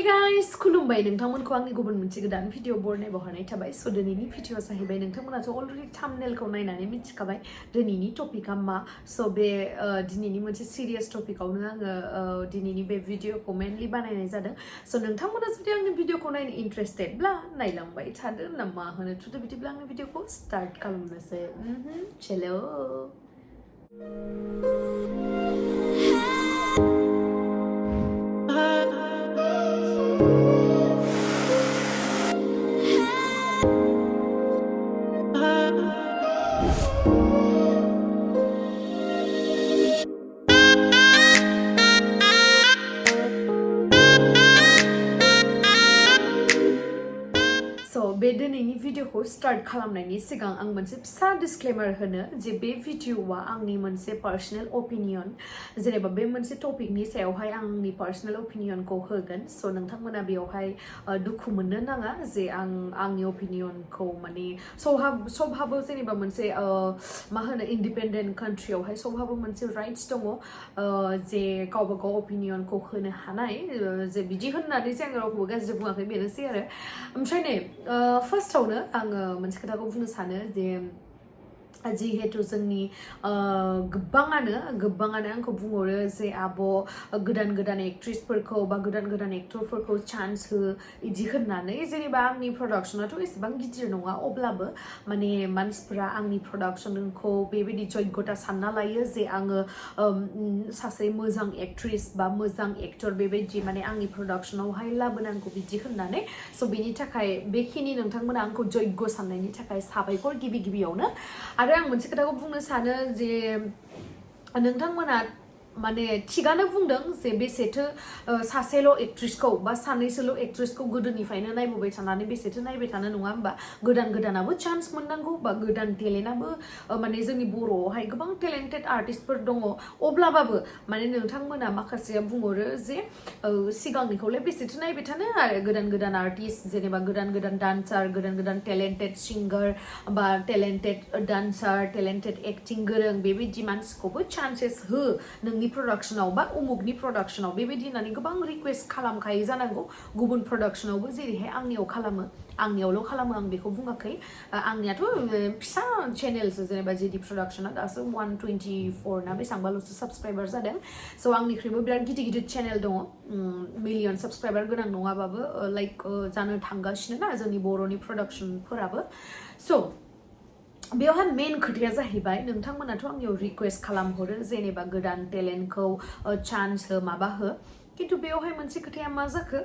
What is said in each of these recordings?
Hey guys, खुलुमबाय नोंथांमोनखौ आंनि गुबुन मोनसे गोदान भिडिअ बरनायबाव हरनाय थाबाय सो दिनैनि भिडिअआ जाहैबाय नोंथांमोनाथ' अलरेडि थाम्बनेलखौ नायनानै मिथिखाबाय दिनैनि टपिकआ मा सो बे दिनैनि मोनसे सिरियास टपिकआवनो आङो दिनैनि बे भिडिअखौ मेनलि बानायनाय जादों सो नोंथांमोना जुदि आंनि भिडिअखौ नायनो इन्ट्रेस्टेडब्ला नायलांबाय थादो ना मा होनो थुदो बिदिब्ला आंनि भिडिअखौ स्टार्ट खालामनोसै चलो बे दिनैनि भिडिअखौ स्टार्ट खालामनायनि सिगां आं मोनसे फिसा डिसक्लेमार होनो जे बे भिडिअआ आंनि मोनसे पार्सनेल ओपिनियन जेनेबा बे मोनसे टपिकनि सायावहाय आं आंनि पार्सनेल ओपिनियनखौ होगोन सो नोंथांमोना बेयावहाय दुखु मोननो नाङा जे आं आंनि ओपिनियनखौ माने सबहाबो जेनेबा मोनसे मा होनो इन्डिपेन्डेन्ट कान्ट्रियावहाय सबहाबो मोनसे राइट्स दङ जे गावबा गाव ओपिनियनखौ होनो हानाय जे बिदि होननानै जे आं रावखौबो गाज्रि बुङाखै बेनोसै आरो ओमफ्राय नै फार्स्टआवनो आङो मोनसे खोथाखौ बुंनो सानो जे जिहेतु जोंनि गोबाङानो आंखौ बुंहरो जे आब' गोदान गोदान एक्ट्रेसफोरखौ बा गोदान गोदान एक्टरफोरखौ चान्स हो इदि होननानै जेनेबा आंनि प्रडाक्शनाथ' एसेबां गिदिर नङा अब्लाबो माने मानसिफोरा आंनि प्रडाक्शनखौ बेबायदि जग्यता सानना लायो जे आङो सासे मोजां एक्ट्रेस बा मोजां एक्टर बेबायदि माने आंनि प्रडाक्शनावहाय लाबोनांगौ बिदि होननानै स' बेनि थाखाय बेखिनि नोंथांमोना आंखौ जग्य साननायनि थाखाय साबायखर गिबियावनो आरो आं मोनसे खोथाखौ बुंनो सानो जे नोंथांमोना माने थिगानो बुंदों जे बेसेथो सासेल' एक्ट्रेसखौ बा सानैसोल' एक्ट्रेसखौ गोदोनिफ्रायनो नायबोबाय थानानै बेसेथो नायबाय थानो नङा होमबा गोदानाबो चान्स मोननांगौ बा गोदान टेलेन्टआबो माने जोंनि बर'आवहाय गोबां टेलेन्टेड आर्टिस्टफोर दङ अब्लाबाबो माने नोंथांमोना माखासेया बुंहरो जे सिगांनिखौलाय बेसेथो नायबाय थानो आरो गोदान आर्टिस्ट जेनेबा गोदान डान्सार गोदान टेलेन्टेड सिंगार बा टेलेन्टेड डान्सार टेलेन्टेड एक्टिं गोरों बेबायदि मानसिखौबो चान्सेस हो नोंनि प्रडाक्शनाव बा उमुगनि प्रडाक्शनाव बेबायदि होननानै गोबां रिक्वेस्ट खालामखायो जानांगौ गुबुन प्रडाक्शनावबो जेरैहाय आंनियाव खालामो आंनियावल' खालामो आं बेखौ बुङाखै आंनियाथ' फिसा चेनेलसो जेनेबा जेदि प्रडाक्शना दासो 124 ना बेसेबांबाल'सो साबस्क्राइबार जादों स' आंनिख्रुइबो बिराद गिदिर चेनेल दङ मिलियन साबस्क्राइबार गोनां नङाबाबो लाइक जानो थांगासिनो ना जोंनि बर'नि प्रडाक्शनफोराबो स' बेवहाय मेन खोथाया जाहैबाय नोंथांमोनाथ' आंनियाव रिक्वेस्ट खालामहरो जेनेबा गोदान टेलेन्टखौ चान्स हो माबा हो खिन्थु बेवहाय मोनसे खोथाया मा जाखो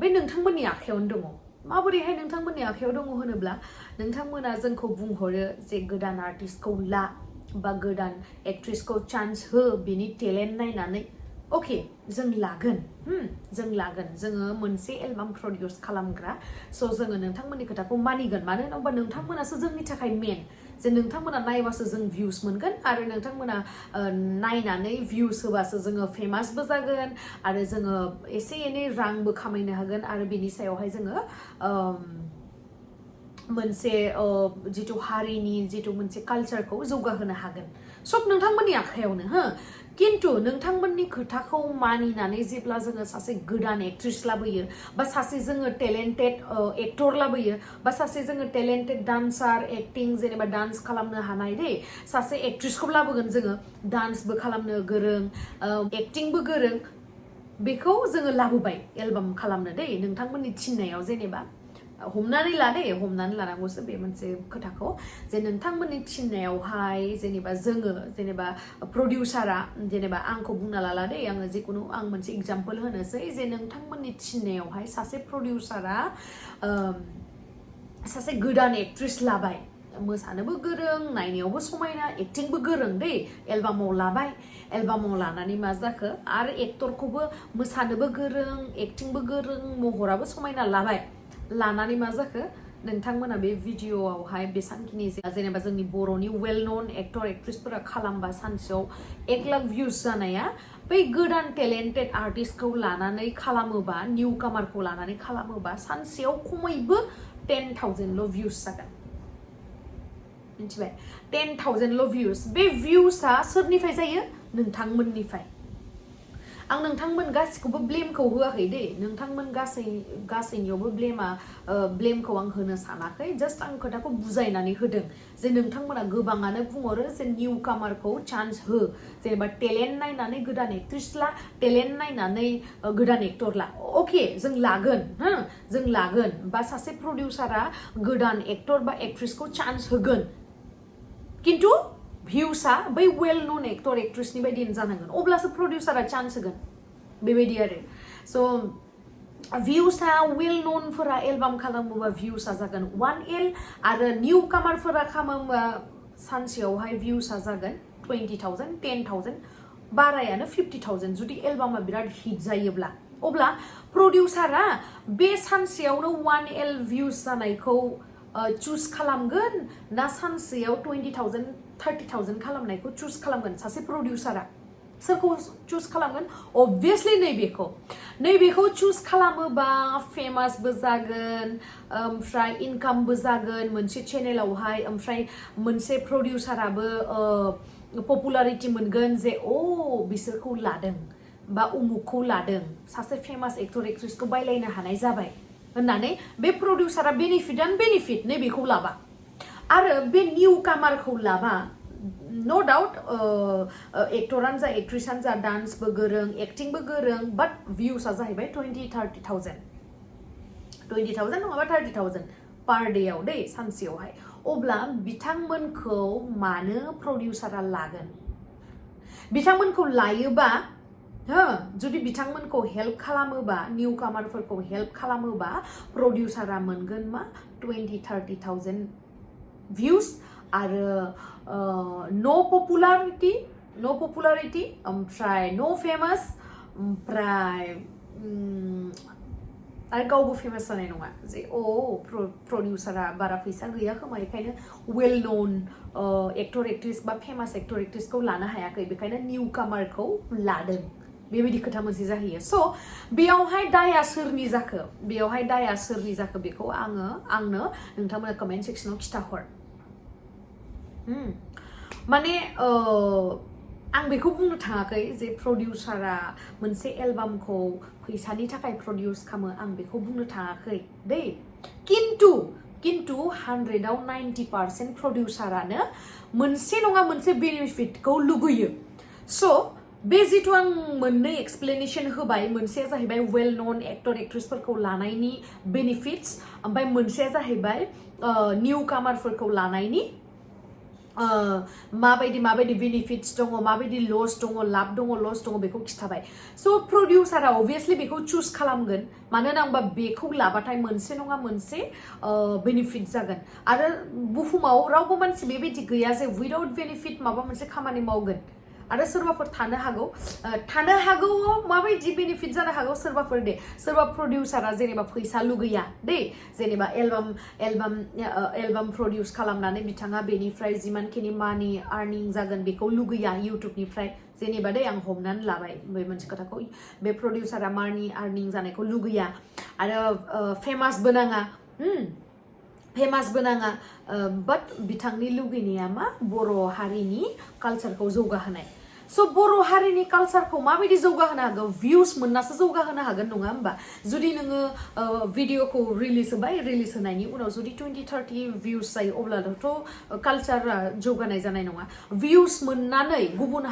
बे नोंथांमोननि आखायावनो दङ माबोरैहाय नोंथांमोननि आखायाव दङ होनोब्ला नोंथांमोना जोंखौ बुंहरो जे गोदान आर्टिस्टखौ ला बा गोदान एक्ट्रेसखौ चान्स हो बिनि टेलेन्ट नायनानै अके जों लागोन जोङो मोनसे एलबाम प्रडिउस खालामग्रा स' जोङो नोंथांमोननि खोथाखौ मानिगोन मानो होनोबा नोंथांमोनासो जोंनि थाखाय मेन जे नोंथांमोना नायबासो जों भिउस मोनगोन आरो नोंथांमोना नायनानै भिउस होबासो जोङो फेमासबो जागोन आरो जोङो एसे एनै रांबो खामायनो हागोन आरो बेनि सायावहाय जोङो मोनसे जिथु हारिनि जिथु मोनसे कालचारखौ जौगाहोनो हागोन सब नोंथांमोननि आखायावनो किन्तु नोंथांमोननि खोथाखौ मानिनानै जेब्ला जोङो सासे गोदान एक्ट्रेस लाबोयो बा सासे जोङो टेलेन्टेड एक्टर लाबोयो बा सासे जोङो टेलेन्टेड डान्सार एक्टिं जेनेबा डान्स खालामनो हानाय दे सासे एक्ट्रेसखौ लाबोगोन जोङो डान्सबो खालामनो गोरों एक्टिंबो गोरों बेखौ जोङो लाबोबाय एलबाम खालामनो दे नोंथांमोननि थिननायाव जेनेबा हमनानै लानांगौसो बे मोनसे खोथाखौ जे नोंथांमोननि थिननायावहाय जेनेबा जोङो जेनेबा प्रडिउसारा जेनेबा आंखौ बुंना लाला दे आङो जिखुनु आं मोनसे एग्जाम्पल होनोसै जे नोंथांमोननि थिननायावहाय सासे प्रडिउसारा सासे गोदान एक्ट्रेस लाबाय मोसानोबो गोरों नायनायावबो समायना एक्टिंबो गोरों दे एलबामाव लाबाय एलबामाव लानानै मा जाखो आरो एक्टरखौबो मोसानोबो गोरों एक्टिंबो गोरों महराबो समायना लानानै मा जाखो नोंथांमोना बे भिडिअआवहाय बेसांखिनि जेनेबा जोंनि बर'नि वेल नन एक्टर एक्ट्रेसफोरा खालामबा सानसेयाव 1 लाख भिउस जानाया बै गोदान टेलेन्टेड आर्टिस्टखौ लानानै खालामोबा निउ कामारखौ लानानै खालामोबा सानसेयाव खमैबो 10,000ल' भिउस जागोन मिथिबाय 10,000ल' भिउस बे भिउसआ सोरनिफ्राय जायो नोंथांमोननिफ्राय आं नोंथांमोन गासिखौबो ब्लेमखौ होआखै दे नोंथांमोन गासैनियावबो ब्लेमखौ आं होनो सानाखै जास्ट आं खोथाखौ बुजायनानै होदों जे नोंथांमोना गोबाङानो बुंहरो जे निउ कामारखौ चान्स हो जेनेबा टेलेन्ट नायनानै गोदान एक्ट्रेस ला टेलेन्ट नायनानै गोदान एक्टर ला अके जों लागोन हो जों लागोन बा सासे प्रडिउसारा गोदान एक्टर बा एक्ट्रेसखौ चान्स होगोन किन्तु भिउसा बै वेल नन एक्टर एक्ट्रेसनि बायदि जानांगोन अब्लासो प्रडिउसारा चान्स होगोन बेबायदि आरो स' भिउसा वेल ननफोरा एलबाम खालामोबा भिउसा जागोन 1L आरो निउ कामारफोरा खालामोबा सानसेयावहाय भिउसा जागोन 20,000 10,000 बारायानो 50,000 जुदि एलबामा बिराद हिट जायोब्ला अब्ला प्रडिउसारा बे सानसेयावनो 1L भिउस जानायखौ चुज खालामगोन ना सानसेयाव 20,000 30,000 खालामनायखौ चुज खालामगोन सासे प्रडिउसारा सोरखौ चुज खालामगोन अबभियासलि नैबेखौ चुज खालामोबा फेमासबो जागोन ओमफ्राय इनकामबो जागोन मोनसे चेनेलावहाय ओमफ्राय मोनसे प्रडिउसाराबो पपुलारिटी मोनगोन जे बिसोरखौ लादों बा उमुखखौ लादों सासे फेमास एक्टर एक्ट्रेसखौ बायलायनो हानाय जाबाय होननानै बे प्रडिउसारा बेनिफिट नैबेखौ लाबा आरो बे निउ कामारखौ लाबा नो डाउट एक्टरानो जा एक्ट्रेसानो जा डान्सबो गोरों एक्टिंबो गोरों बाट भिउसा जाहैबाय 20,000 नङाबा 30,000 पार डेयाव दे सानसेयावहाय अब्ला बिथांमोनखौ मानो प्रडिउसारा लागोन बिथांमोनखौ लायोबा जुदि बिथांमोनखौ हेल्प खालामोबा निउ कामारफोरखौ हेल्प खालामोबा प्रडिउसारा मोनगोन मा 20,000-30,000 भिउस आरो नो पपुलारिटी ओमफ्राय नो फेमास ओमफ्राय आरो गावबो फेमास जानाय नङा जे प्रडिउसारा बारा फैसा गैया खोमा बेखायनो वेल नन एक्टर एक्ट्रेस बा फेमास एक्टर एक्ट्रेसखौ लानो हायाखै बेखायनो निउ कामारखौ लादों बेबायदि खोथा मोनसे जाहैयो स' बेयावहाय दाया सोरनि जाखो बेखौ आंनो नोंथांमोना कमेन्ट सेक्सनाव खिथाहर माने आं बेखौ बुंनो थाङाखै जे प्रडिउसारा मोनसे एलबामखौ फैसानि थाखाय प्रडिउस खालामो आं बेखौ बुंनो थाङाखै दै किन्तु 100आव 90% प्रडिउसारानो मोनसे नङा मोनसे बेनिफिटखौ लुगैयो स' बे जिथु आं मोननै एक्सप्लेनेसन होबाय मोनसेया जाहैबाय वेल नन एक्टर एक्ट्रेसफोरखौ लानायनि बेनिफिट्स ओमफ्राय मोनसेया जाहैबाय निउ कामारफोरखौ लानायनि माबायदि बेनिफिट्स दङ माबायदि लस दङ लाब दङ लस दङ बेखौ खिथाबाय स' प्रडिउसारा अबभियासलि बेखौ चुज खालामगोन मानोना होनबा बेखौ लाबाथाय मोनसे नङा मोनसे बेनिफिट जागोन आरो बुहुमाव रावबो मानसि बेबायदि गैया जे उइदाउट बेनिफिट माबा मोनसे खामानि मावगोन आरो सोरबाफोर थानो हागौ माबायदि बेनिफिट जानो हागौ सोरबा प्रडिउसारा जेनेबा फैसा लुगैया दे जेनेबा एलबाम प्रडिउस खालामनानै बिथाङा बेनिफ्राय जिमानखिनि मानि आर्निं जागोन बेखौ लुगैया इउटुबनिफ्राय जेनेबा दे आं हमनानै लाबाय बे मोनसे खोथाखौ बे प्रडिउसारा मानि आर्निं जानायखौ लुगैया आरो फेमासबो नाङा बाट बिथांनि लुगैनाया मा बर' हारिनि कालचारखौ जौगाहोनाय स' बर' हारिनि कालचारखौ माबायदि जौगाहोनो हागोन भिउस मोननासो जौगाहोनो हागोन नङा होमबा जुदि नोङो भिडिअखौ रिलिज होनायनि उनाव जुदि 20-30 भिउस जायो अब्लाथ' कालचारा जौगानाय जानाय नङा भिउस मोननानै गुबुन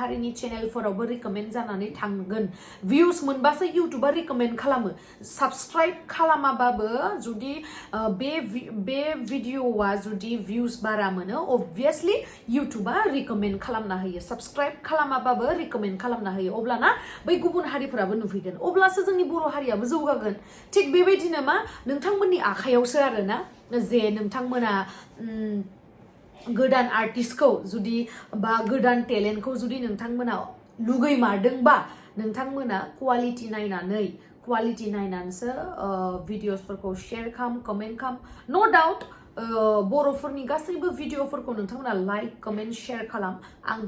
हारिनि चेनेलफोरावबो रिकमेन्ड जानानै थांगोन भिउस मोनबासो इउटुबा रिकमेन्ड खालामो साबस्क्राइब खालामाबाबो जुदि बे भिडिअआ जुदि भिउस बारा मोनो अबभियासलि इउटुबा रिकमेन्ड खालामना होयो साबस्क्राइब खालामाबाबो रिकमेन्ड खालामना होयो अब्लाना बै गुबुन हारिफोराबो नुफैगोन अब्लासो जोंनि बर' हारियाबो जौगागोन थिग बेबायदिनो मा नोंथांमोननि आखायावसो आरोना जे नोंथांमोना गोदान आर्टिस्टखौ जुदि बा गोदान टेलेन्टखौ जुदि नोंथांमोना लुगैमारदोंबा नोंथांमोना क्वालिटि नायनानैसो भिडिअसफोरखौ शेयार खालाम कमेन्ट खालाम नो डाउट बर'फोरनि गासैबो भिडिअफोरखौ नोंथांमोना लाइक कमेन्ट शेयार खालाम आं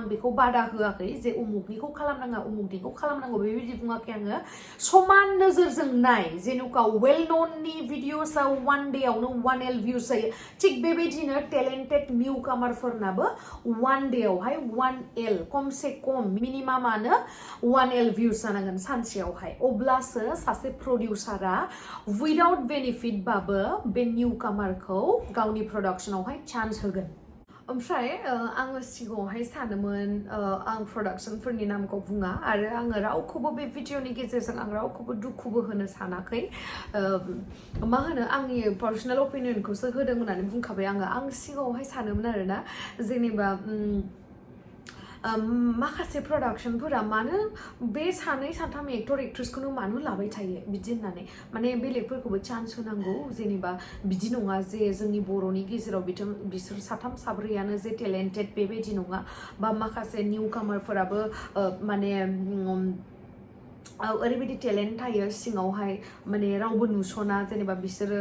बेखौ बादा होआखै जे उमुकनिखौ खालामनाङा उमुकनिखौ खालामनांगौ बेबायदि बुङाखै आङो समान नोजोरजों नाय जेनुका वेल नननि भिडिअसआ 1 डेआवनो 1L भिउस जायो थिग बेबायदिनो टेलेन्टेड निउ कामारफोरनाबो 1 डेआवहाय 1L खमसे खम मिनिमामानो 1L भिउस जानांगोन सानसेयावहाय अब्लासो सासे प्रडिउसारा उइदाउट बेनिफिट बाबो बे निउ कामारखौ गावनि प्रडाक्शनावहाय चान्स होगोन ओमफ्राय आङो सिगाङावहाय सानोमोन आं प्रडाक्शनफोरनि नामखौ बुङा आरो आङो रावखौबो बे भिडिअनि गेजेरजों आं रावखौबो दुखुबो होनो सानाखै मा होनो आंनि पार्सनेल अपिनियनखौसो होदों होननानै बुंखाबाय आं सिगाङावहाय सानोमोन आरोना जेनेबा माखासे प्रडाक्शनफोरा मानो बे सानै साथाम एक्टर एक्ट्रेसखौनो मानो लाबाय थायो बिदि होननानै माने बेलेगफोरखौबो चान्स होनांगौ जेनेबा बिदि नङा जे जोंनि बर'नि गेजेराव बिसोर साथाम साब्रैयानो जे टेलेन्टेड बेबायदि नङा बा माखासे निउ कामारफोराबो माने ओरैबायदि टेलेन्ट थायो सिङावहाय माने रावबो नुसना जेनेबा बिसोरो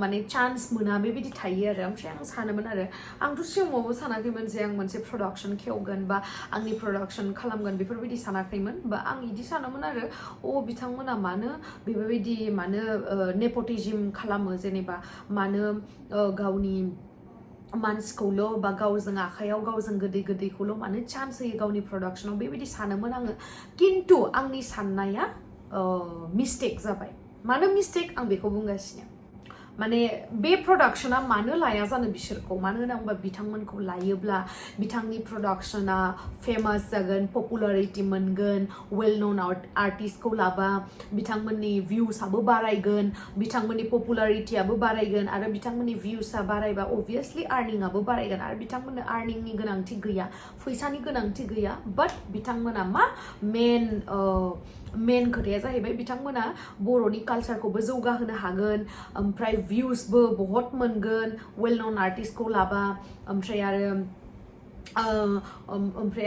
माने चान्स मोना बेबायदि थायो आरो ओमफ्राय आं सानोमोन आरो आंथ' सिगाङावबो सानाखैमोन जे आं मोनसे प्रडाक्शन खेवगोन बा आंनि प्रडाक्शन खालामगोन बेफोरबायदि सानाखैमोन बा आं बिदि सानोमोन आरो बिथांमोना मानो बेबायदि मानो नेपटिज्म खालामो जेनेबा मानो गावनि मानसिखौल' बा गावजों आखायाव गावजों गोदैखौल' मानो चान्स होयो गावनि प्रडाक्शनाव बेबायदि सानोमोन आङो खिन्थु आंनि साननाया मिस्टेक जाबाय मानो मिस्टेक आं बेखौ बुंगासिनो माने बे प्रडाक्शना मानो लाया जानो बिसोरखौ मानो होनोबा बिथांमोनखौ लायोब्ला बिथांनि प्रडाक्शना फेमास जागोन पपुलारिटी मोनगोन वेल नन आर्टिस्टखौ लाबा बिथांमोननि भिउसआबो बारायगोन बिथांमोननि पपुलारिटीआबो बारायगोन आरो बिथांमोननि भिउसआ बारायबा अबभियासलि आर्निंआबो बारायगोन आरो बिथांमोननो आर्निंनि गोनांथि गैया फैसानि गोनांथि गैया बाट बिथांमोना मा मेन खोथाया जाहैबाय बिथांमोना बर'नि कालचारखौबो जौगाहोनो हागोन ओमफ्राय भिउसबो बहुत मोनगोन वेल नन आर्टिस्टखौ लाबा ओमफ्राय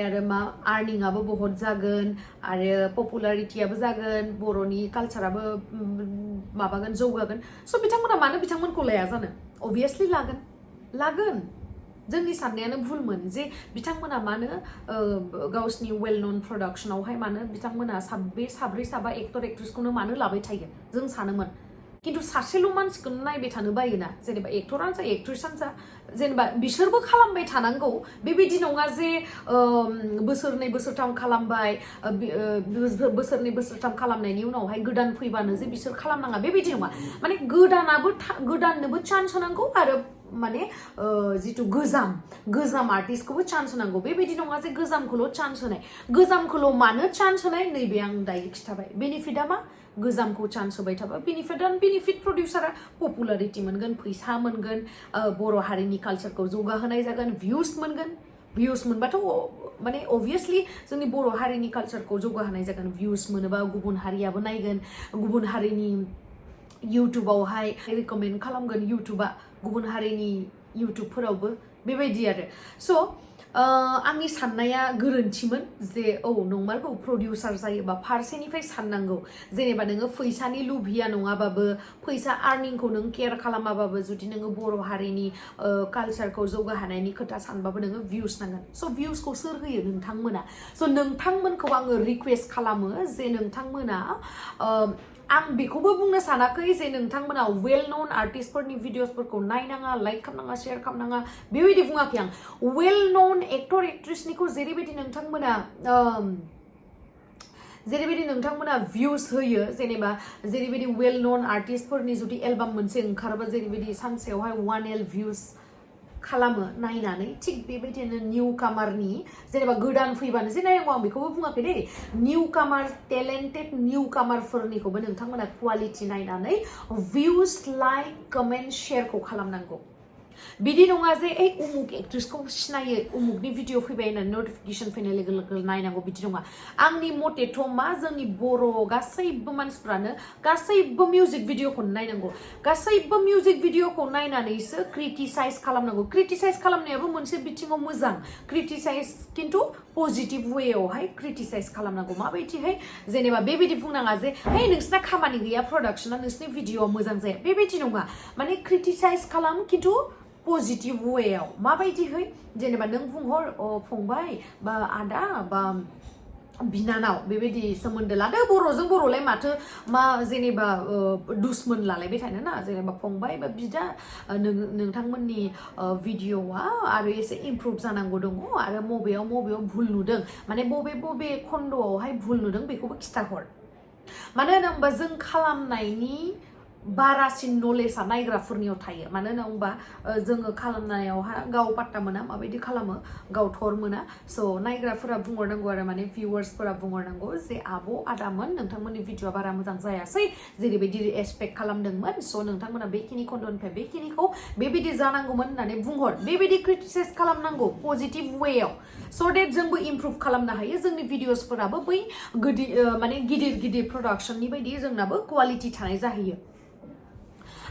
आरो मा आर्निंआबो बहुत जागोन आरो पपुलारिटीआबो जागोन बर'नि कालचाराबो माबागोन जौगागोन स' बिथांमोना मानो बिथांमोनखौ लाया जानो अबभियासलि लागोन जोंनि साननायानो भुलमोन जे बिथांमोना मानो गावसिनि वेल नन प्रडाक्शनावहाय मानो बिथांमोना साब्रै साबा एक्टर एक्ट्रेसखौनो मानो लाबाय थायो जों सानोमोन खिन्थु सासेल' मानसिखौनो नायबाय थानो बायोना जेनेबा एक्टरानो जा एक्ट्रेसानो जा जेनेबा बिसोरबो खालामबाय थानांगौ बेबायदि नङा जे बोसोरनै बोसोरथाम खालामबाय बोसोरनै बोसोरथाम खालामनायनि उनावहाय गोदान फैबानो जे बिसोर खालामनाङा बेबायदि नङा माने गोदाननोबो चान्स होनांगौ आरो माने जितु गोजाम आर्टिस्टखौबो चान्स होनांगौ बेबायदि नङा जे गोजामखौल' चान्स होनाय गोजामखौल' मानो चान्स होनाय नैबे आं दायो खिथाबाय बेनिफिटआ मा गोजामखौ चान्स होबाय थाबा बेनिफिट प्रडिउसारा पपुलारिटी मोनगोन फैसा मोनगोन बर' हारिनि कालचारखौ जौगाहोनाय जागोन भिउस मोनबाथ' माने अबभियासलि जोंनि बर' हारिनि कालचारखौ जौगाहोनाय जागोन भिउस मोनोबा गुबुन हारियाबो नायगोन गुबुन हारिनि इउटुबावहाय रिकमेन्ड खालामगोन इउटुबा गुबुन हारिनि इउटुबफोरावबो बेबायदि आरो स' आंनि साननाया गोरोन्थिमोन जे नंमारगौ प्रडिउसार जायोबा फारसेनिफ्राय साननांगौ जेनेबा नोङो फैसानि लुभिया नङाबाबो फैसा आर्निंखौ नों केयार खालामाबाबो जुदि नोङो बर' हारिनि कालचारखौ जौगाहोनायनि खोथा सानबाबो नोङो भिउस नांगोन स' भिउसखौ सोर होयो नोंथांमोना स' नोंथांमोनखौ आङो रिक्वेस्ट खालामो जे नोंथांमोना आं बेखौबो बुंनो सानाखै जे नोंथांमोना वेल नन आर्टिस्टफोरनि भिडिअसफोरखौ नायनाङा लाइक खालामनाङा शेयार खालामनाङा बेबायदि बुङाखै आं वेल नन एक्टर एक्ट्रेसनिखौ जेरैबायदि नोंथांमोना भिउस होयो जेनेबा जेरैबायदि वेल नन आर्टिस्टफोरनि जुदि एलबाम मोनसे ओंखारबा जेरैबायदि सानसेयावहाय 1L भिउस खालामो नायनानै थिग बेबायदिनो निउ कामारनि जेनेबा गोदान फैबानो जे नायनांगौ आं बेखौबो बुङाखै दे निउ कामार टेलेन्टेड निउ कामारफोरनिखौबो नोंथांमोना क्वालिटी नायनानै भिउस लाइक कमेन्ट शेयारखौ खालामनांगौ बिदि नङा जे ए उमुक एक्ट्रेसखौ सिनायो उमुकनि भिडिअ फैबाय होननानै नटिफिकेसन फैनाय लोगो लोगो नायनांगौ बिदि नङा आंनि मतेथ' मा जोंनि बर' गासैबो मानसिफ्रानो गासैबो मिउजिक भिडिअखौ नायनांगौ गासैबो मिउजिक भिडिअखौ नायनानैसो क्रिटिसाइज खालामनांगौ क्रिटिसाइज खालामनायाबो मोनसे बिथिङाव मोजां क्रिटिसाइज खिन्थु पजिटिभ वेआवहाय क्रिटिसाइज खालामनांगौ माबायदिहाय जेनेबा बेबायदि बुंनाङा जे हे नोंसिना खामानि गैया प्रडाक्शना नोंसिनि भिडिअआ मोजां जाया बेबायदि नङा माने क्रिटिसाइज खालाम खिन्थु पजिटिभ वेआव माबायदिहै जेनेबा नों बुंहर फंबाय बा आदा बा बिनानाव बेबायदि सोमोन्दो लादो बर'जों बर'लाय माथो मा जेनेबा दुश्मन लालायबाय थानो ना जेनेबा फंबाय बा बिदा नोंथांमोननि भिडिअआ आरो एसे इमप्रुभ जानांगौ दङ आरो मबेयाव भुल नुदों माने बबे खन्द'आवहाय भुल नुदों बेखौबो खिथाहर मानो होनोबा जों खालामनायनि बारासिन नलेजआ नायग्राफोरनियाव थायो मानो होनोबा जोङो खालामनायावहा गाव पात्ता मोना माबायदि खालामो गाव थर मोना स' नायग्राफोरा बुंहरनांगौ आरो माने भिउवार्सफोरा बुंहरनांगौ जे आब' आदामोन नोंथांमोननि भिडिअआ बारा मोजां जायासै जेरैबायदि एक्सपेक्ट खालामदोंमोन स' नोंथांमोना बेखिनि खन्द'निफ्राय बेखिनिखौ बेबायदि जानांगौमोन होननानै बुंहर बेबायदि क्रिटिसाइज खालामनांगौ पजिटिभ वेआव स' डेट जोंबो इमप्रुभ खालामनो हायो जोंनि भिडिअसफोराबो बै माने गिदिर प्रडाक्शननि बायदि जोंनाबो क्वालिटि थानाय जाहैयो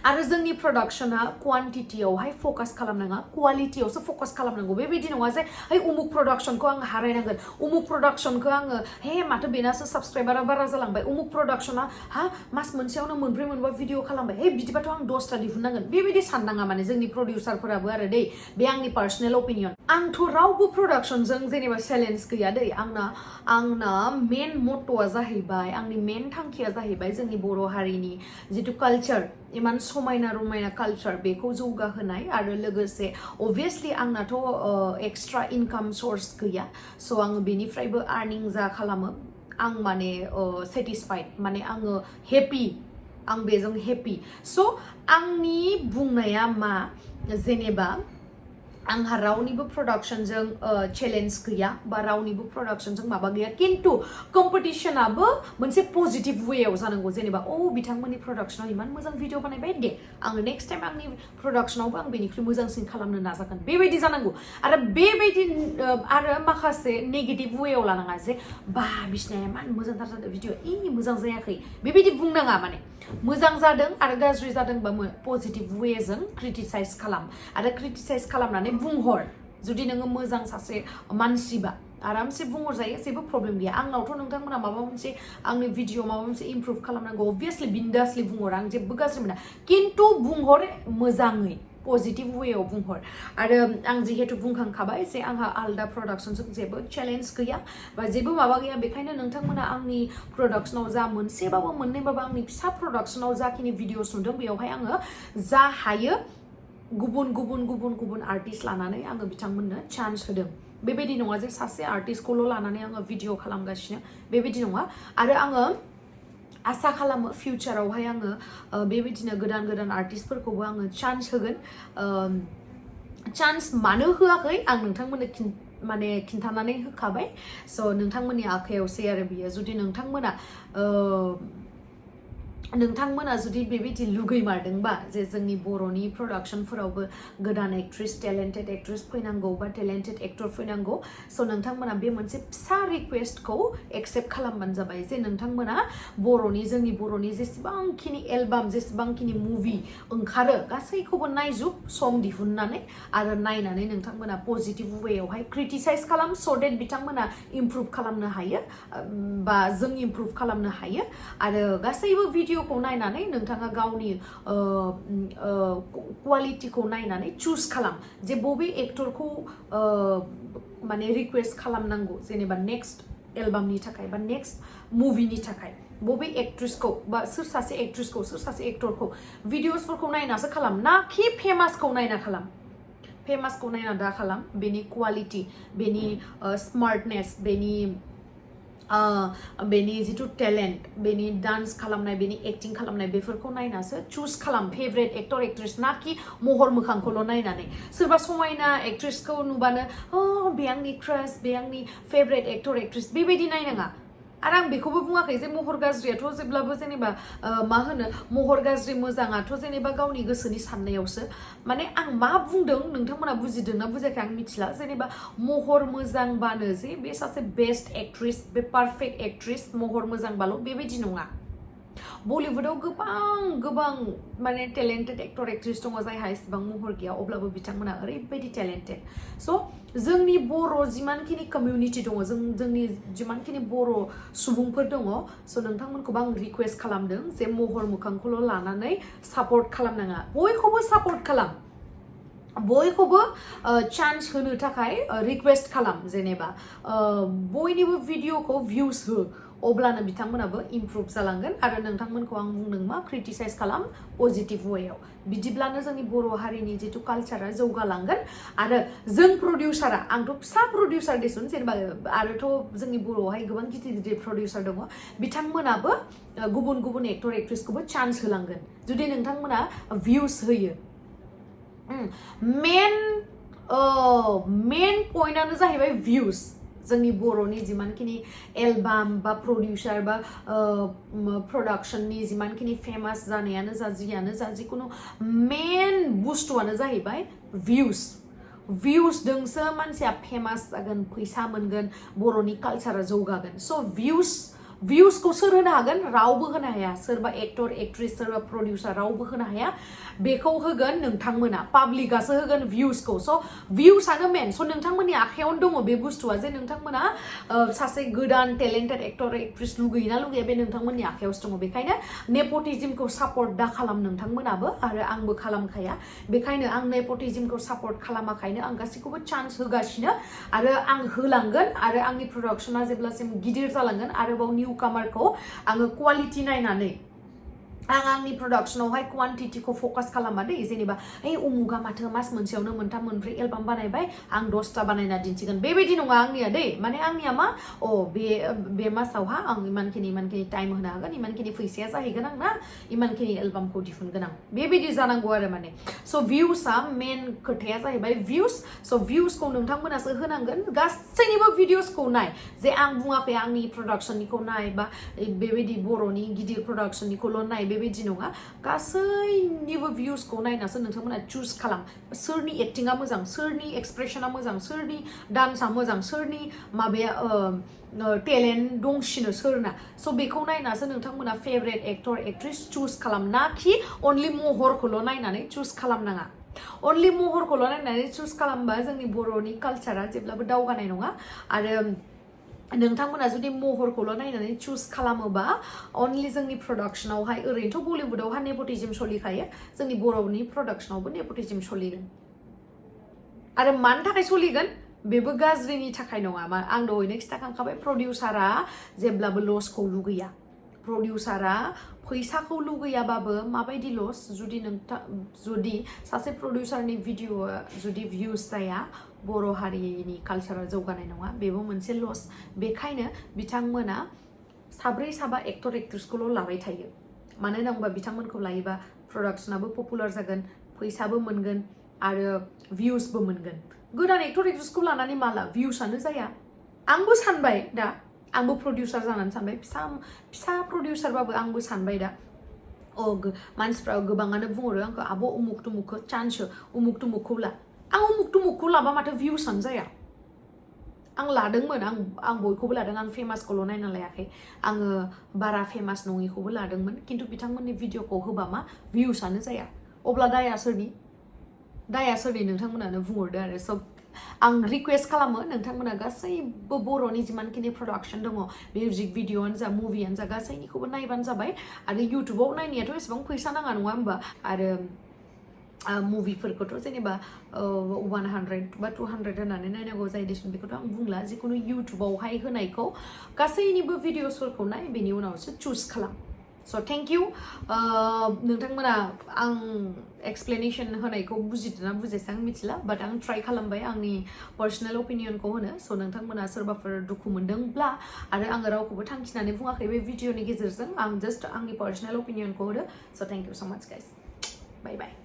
आरो जोंनि प्रडाक्शना क्वान्टिटियावहाय फकास खालामनाङा क्वालिटियावसो फकास खालामनांगौ बेबायदि नङा जे है उमुक प्रडाक्शनखौ आं हारायनांगोन उमुक प्रडाक्शनखौ आङो हे माथो बेनासो साबस्क्राइबारा बारा जालांबाय उमुक प्रडाक्शना हा मास मोनसेयावनो मोनब्रै मोनबा भिडिअ खालामबाय हे बिदिबाथ' आं 10टा दिहुननांगोन बेबायदि साननाङा माने जोंनि प्रडिउसारफोराबो आरो दै बे आंनि पार्सनेल अपिनियन आंथ' रावबो प्रडाक्शनजों जेनेबा चेलेन्ज गैया दै आंना मेन मट'आ जाहैबाय आंनि मेन थांखिया जाहैबाय जोंनि बर' हारिनि जिथु कालचार इमान समायना रमायना कालचार बेखौ जौगाहोनाय आरो लोगोसे अभियासलि आंनाथ' एक्सट्रा इनकाम सर्स गैया स' आङो बेनिफ्रायबो आर्निं जा खालामो आं माने सेटिसफाइड माने आङो हेपि आं बेजों हेपि स' आंनि बुंनाया मा जेनेबा आंहा रावनिबो प्रडाक्शनजों चेलेन्ज गैया बा रावनिबो प्रडाक्शनजों माबा गैया किन्तु कम्पिटिशनाबो मोनसे पजिटिभ वेआव जानांगौ जेनेबा बिथांमोननि प्रडाक्शनाव इमान मोजां भिडिअ बानायबाय दे आङो नेक्स्ट टाइम आंनि प्रडाक्शनावबो आं बेनिख्रुइ मोजांसिन खालामनो नाजागोन बेबायदि जानांगौ आरो बेबायदि आरो माखासे नेगेटिभ वेआव लानाङा जे बा बिसिनाया इमान मोजांथार जादों भिडिअ मोजां जायाखै बेबायदि बुंनाङा माने मोजां जादों आरो गाज्रि जादोंबा पजिटिभ वेजों क्रिटिसाइज खालाम आरो क्रिटिसाइज खालामनानै बुंहर जुदि नोङो मोजां सासे मानसिबा आरामसे बुंहरजायो जेबो प्रब्लेम गैया आंनावथ' नोंथांमोना माबा मोनसे आंनि भिडिअ माबा मोनसे इमप्रुभ खालामनांगौ अभियासलि बिन्दासलि बुंहर आं जेबो गाज्रि मोना किन्तु बुंहर मोजाङै पजिटिभ वेआव बुंहर आरो आं जिहेतु बुंखांखाबाय जे आंहा आलदा प्रडाक्शनजों जेबो चेलेन्ज गैया बा जेबो माबा गैया बेखायनो नोंथांमोना आंनि प्रडाक्शनाव जा मोनसेबाबो मोननैबाबो आंनि फिसा प्रडाक्शनाव जाखिनि भिडिअस नुदों बेयावहाय आङो जा हायो गुबुन आर्टिस्ट लानानै आङो बिथांमोननो चान्स होदों बेबायदि नङा जे सासे आर्टिस्टखौल' लानानै आङो भिडिअ खालामगासिनो बेबायदि नङा आरो आङो आसा खालामो फिउचारावहाय आङो बेबायदिनो गोदान आर्टिस्टफोरखौबो आङो चान्स होगोन चान्स मानो होआखै आं नोंथांमोननो माने खिन्थानानै होखाबाय स' नोंथांमोननि आखायावसै आरो बियो जुदि नोंथांमोना जुदि बेबायदि लुगैमारदोंबा जे जोंनि बर'नि प्रडाक्शनफोरावबो गोदान एक्ट्रेस टेलेन्टेड एक्ट्रेस फैनांगौ बा टेलेन्टेड एक्टर फैनांगौ स' नोंथांमोना बे मोनसे फिसा रिक्वेस्टखौ एक्सेप्ट खालामबानो जाबाय जे नोंथांमोना जोंनि बर'नि जेसेबांखिनि एलबाम जेसेबांखिनि मुभि ओंखारो गासैखौबो नायजुब सम दिहुननानै आरो नायनानै नोंथांमोना पजिटिभ वेआवहाय क्रिटिसाइज खालाम स' डेट बिथांमोना इमप्रुभ खालामनो हायो बा जों इमप्रुभ खालामनो हायो आरो गासैबो भिडिअ खौ नायनानै नोंथाङा गावनि क्वालिटिखौ नायनानै चुज खालाम जे बबे एक्टरखौ माने रिक्वेस्ट खालामनांगौ जेनेबा नेक्स्ट एलबामनि थाखाय बा नेक्स्ट मुभिनि थाखाय बबे एक्ट्रेसखौ बा सोर सासे एक्ट्रेसखौ सोर सासे एक्टरखौ भिडिअसफोरखौ नायनासो खालाम ना कि फेमासखौ नायना खालाम फेमासखौ नायना दा खालाम बेनि क्वालिटि बेनि स्मार्टनेस बेनि जिथु टेलेन्ट बेनि डान्स खालामनाय बेनि एक्टिं खालामनाय बेफोरखौ नायनासो चुज खालाम फेभरेट एक्टर एक्ट्रेस ना कि महर मोखांखौल' नायनानै सोरबा समायना एक्ट्रेसखौ नुबानो बे आंनि क्रास बे आंनि फेभरेट एक्टर एक्ट्रेस बेबायदि नायनाङा आरो आं बेखौबो बुङाखै जे महर गाज्रियाथ' जेब्लाबो जेनेबा मा होनो महर गाज्रि मोजाङाथ' जेनेबा गावनि गोसोनि साननायावसो माने आं मा बुंदों नोंथांमोना बुजिदोंना बुजियाखै आं मिथिला जेनेबा महर मोजांबानो जे बे सासे बेस्ट एक्ट्रेस बे पारफेक्ट एक्ट्रेस महर मोजांबाल' बेबायदि नङा बलिउडआव गोबां माने टेलेन्टेड एक्टर एक्ट्रेस दङ जायहा एसेबां महर गैया अब्लाबो बिथांमोना ओरैबायदि टेलेन्टेड स' जोंनि बर' जिमानखिनि कमिउनिटि दङ जोंनि जिमानखिनि बर' सुबुंफोर दङ स' नोंथांमोनखौबो आं रिकुवेस्ट खालामदों जे महर मोखांखौल' लानानै सापर्ट खालामनाङा बयखौबो सापर्ट खालाम बयखौबो चान्स होनो थाखाय रिकुवेस्ट खालाम जेनेबा बयनिबो भिडिअखौ भिउस हो अब्लानो बिथांमोनाबो इमप्रुभ जालांगोन आरो नोंथांमोनखौ आं बुंदों मा क्रिटिसाइज खालाम पजिटिभ वेयाव बिदिब्लानो जोंनि बर' हारिनि जिथु कालचारा जौगालांगोन आरो जों प्रडिउसारा आंथ' फिसा प्रडिउसार देसुन जेनेबा आरोथ' जोंनि बर'आवहाय गोबां गिदिर प्रडिउसार दङ बिथांमोनाबो गुबुन एक्टर एक्ट्रेसखौबो चान्स होलांगोन जुदि नोंथांमोना भिउस होयो मेन पइन्टआनो जाहैबाय भिउस जोंनि बर'नि जिमानखिनि एलबाम बा प्रडिउसार बा प्रडाक्शननि जिमानखिनि फेमास जानायानो जा जियानो जा जिखुनु मेन बुस्थुआनो जाहैबाय भिउसजोंसो मानसिया फेमास जागोन फैसा मोनगोन बर'नि कालचारा जौगागोन स' भिउसखौ सोर होनो हागोन रावबो होनो हाया सोरबा एक्टर एक्ट्रेस सोरबा प्रडिउसार रावबो होनो हाया बेखौ होगोन नोंथांमोना पाब्लिकआसो होगोन भिउसखौ स' भिउसआनो मेन स' नोंथांमोननि आखायावनो दङ बे बुस्थुआ जे नोंथांमोना सासे गोदान टेलेन्टेड एक्टर एक्ट्रेस लुगैयोना लुगैया बे नोंथांमोननि आखायावसो दङ बेखायनो नेपटिजिमखौ सापर्ट दा खालाम नोंथांमोनाबो आरो आंबो खालामखाया बेखायनो आं नेपटिजिमखौ सापर्ट खालामाखायनो आं गासैखौबो चान्स होगासिनो आरो आं होलांगोन आरो आंनि प्रडाक्शना जेब्लासिम गिदिर जालांगोन आरोबाव निउ कामारखौ आङो क्वालिटि नायनानै आं आंनि प्रडाक्शनावहाय क्वान्टिटिखौ फकास खालामा दै जेनेबा उमुगा माथो मास मोनसेयावनो मोनथाम मोनब्रै एलबाम बानायबाय आं 10टा बानायना दिन्थिगोन बेबायदि नङा आंनिया दै माने आंनिया मा बे मासावहा आं इमानखिनि टाइम होनो हागोन इमानखिनि फैसाया जाहैगोन आंना इमानखिनि एलबामखौ दिहुनगोन आं बेबायदि जानांगौ आरो माने स' भिउसआ मेन खोथाया जाहैबाय भिउस स' भिउसखौ नोंथांमोनासो होनांगोन गासैनिबो भिडिअसखौ नाय जे आं बुङाखै आंनि प्रडाक्शननिखौ नाय बा बेबायदि बर'नि गिदिर प्रडाक्शननिखौल' नाय बेबायदि नङा गासैनिबो भिउसखौ नायनासो नोंथांमोना चुज खालाम सोरनि एक्टिंआ मोजां सोरनि एक्सप्रेसना मोजां सोरनि डान्सआ मोजां सोरनि माबाया टेलेन्ट दंसिनो सोरना स' बेखौ नायनासो नोंथांमोना फेभरेट एक्टर एक्ट्रेस चुज खालाम ना कि अनलि महरखौल' नायनानै चुज खालामनाङा अनलि महरखौल' नायनानै चुज खालामबा जोंनि बर'नि कालचारा जेब्लाबो दावगानाय नङा आरो नोंथांमोना जुदि महरखौल' नायनानै चुज खालामोबा अनलि जोंनि प्रडाक्शनावहाय ओरैनोथ' बलिउडआवहा नेपटिजिम सोलिखायो जोंनि बर'नि प्रडाक्शनावबो नेपटिजिम सोलिगोन आरो मानि थाखाय सोलिगोन बेबो गाज्रिनि थाखाय नङा आं दहायनो खिन्थाखांखाबाय प्रडिउसारा जेब्लाबो लसखौ लुगैया प्रडिउसारा फैसाखौ लुगैयाबाबो माबायदि लस जुदि सासे प्रडिउसारनि भिडिअआ जुदि भिउस जाया बर' हारिनि कालचारा जौगानाय नङा बेबो मोनसे लस बेखायनो बिथांमोना साब्रै साबा एक्टर एक्ट्रेसखौल' लाबाय थायो मानो होनोबा बिथांमोनखौ लायोबा प्रडाक्शनाबो पपुलार जागोन फैसाबो मोनगोन आरो भिउसबो मोनगोन गोदान एक्टर एक्ट्रेसखौ लानानै माला भिउसआनो जाया आंबो सानबाय दा आंबो प्रडिउसार जानानै सानबाय फिसा प्रडिउसारबाबो आंबो सानबाय दा मानसिफ्रा गोबाङानो बुंहरो आंखौ आब' उमुक तुमुकखौ चान्स हो उमुक तुमुकखौ ला आं उमुक तुमुकखौ लाबा माथो भिउसआनो जाया आं लादोंमोन आं बयखौबो लादों आं फेमासखौल' नायना लायाखै आङो बारा फेमास नङिखौबो लादोंमोन खिन्थु बिथांमोननि भिडिअखौ होबा मा भिउसआनो जाया अब्ला दाया सोरनि नोंथांमोनानो बुंहरदो आरो स' आं रिकुवेस्ट खालामो नोंथांमोना गासैबो बर'नि जिमानखिनि प्रडाक्शन दङ मिउजिक भिडिअआनो जा मुभियानो जा गासैनिखौबो नायबानो जाबाय आरो इउटुबाव नायनायाथ' एसेबां फैसा नाङा नङा होमबा आरो मुभिफोरखौथ' जेनेबा 100 बा 200 होनानै नायनांगौ जायो देसुन बेखौथ' आं बुंला जिखुनु इउटुबावहाय होनायखौ गासैनिबो भिडिअसफोरखौ नाय बेनि उनावसो चुज खालाम स' थेंक इउ नोंथांमोना आं एक्सप्लेनेसन होनायखौ बुजिदोंना बुजियासै आं मिथिला बाट आं ट्राइ खालामबाय आंनि पार्सनेल अपिनियनखौ होनो स' नोंथांमोना सोरबाफोर दुखु मोनदोंब्ला आरो आङो रावखौबो थांखिनानै बुङाखै बे भिडिअनि गेजेरजों आं जास्ट आंनि पार्सनेल अपिनियनखौ होदो स' थेंक इउ स' माच गाइस बाय बाय